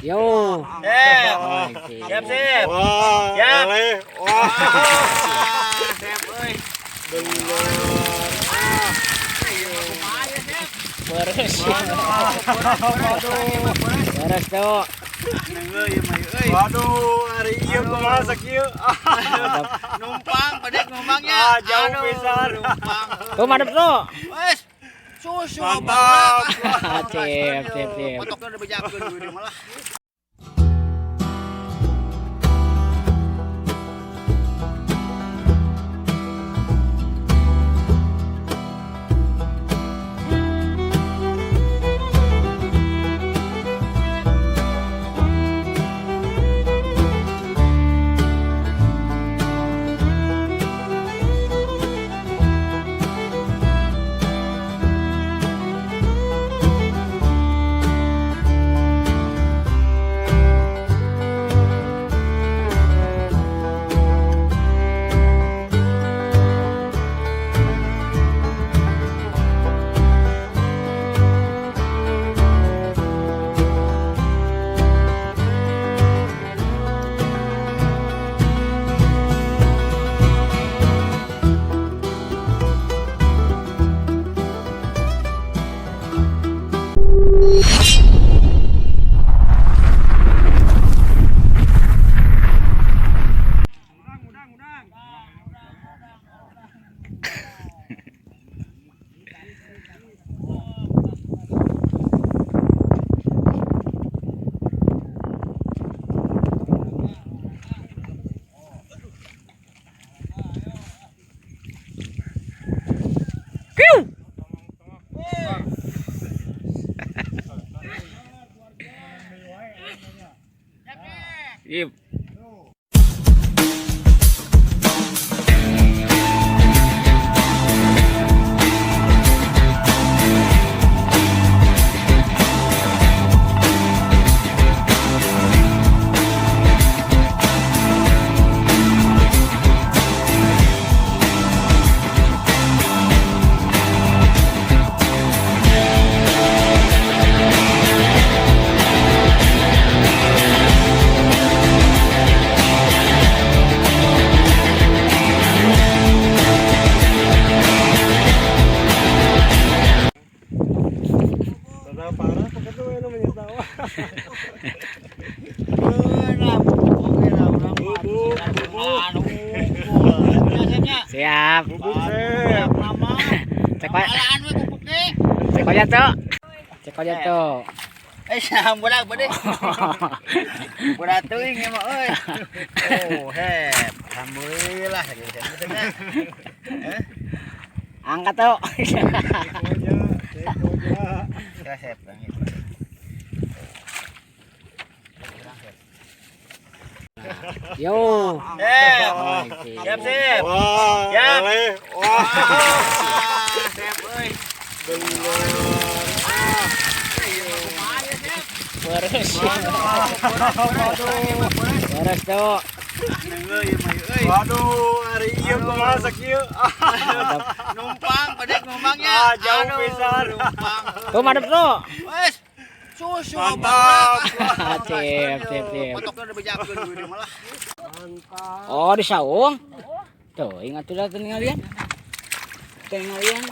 Yo. Siap. Siap. Wah, Siap. boleh. Wah, Siap euy. Beres. Waduh. Beres tuh. waduh, hari iya kumaha sakieu. Numpang, bedek numpangnya. Jauh pisan. Numpang. Tuh madep tuh. Wes. Susu Mantap. Sip. Potoknya udah bejakeun duit malah. Sip. Parah pakai tuh yang namanya tawa. Siap. Bubuk sep. Cek aja tuh. Cek aja tuh. Sambudak bedek. Budak teuing ya mah euy. Oh, hep. Alhamdulillah Angkat tuh. Sep. Yo. Siap. Wah, Siap. boleh. Wah, Siap euy. Beres. Beres tuh. waduh, hari iya kumaha sakieu. Numpang, bedek numpangnya. Jauh pisan. Numpang. Tuh madep tuh. Wes. Susu Mantap. Sip. Potoknya udah bejakeun duit malah. Oh, di saung. Tuh, ingat tuh dah tinggalin. Tinggalin.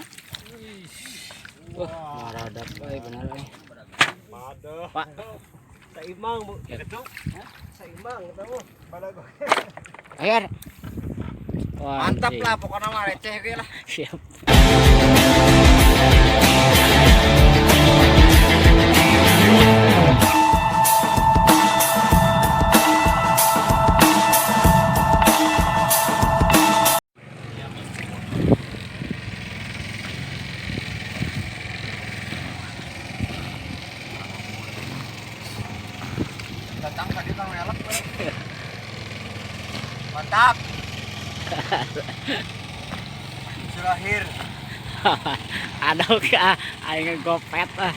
Wah, maradak euy bener euy. Paduh. Pak. Saimbang, Bu. Gitu. Saimbang tahu. Badago. Ayo. Wah, Mantap anjing. lah pokoknya mah receh ge lah. Siap. Datang tadi kang elek. Mantap. Terakhir. Aduh ka, aing ngegopet ah.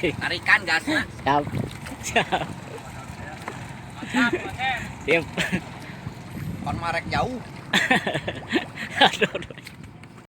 Tarikan gasna. Siap. Siap. Siap. Kon marek jauh. Aduh.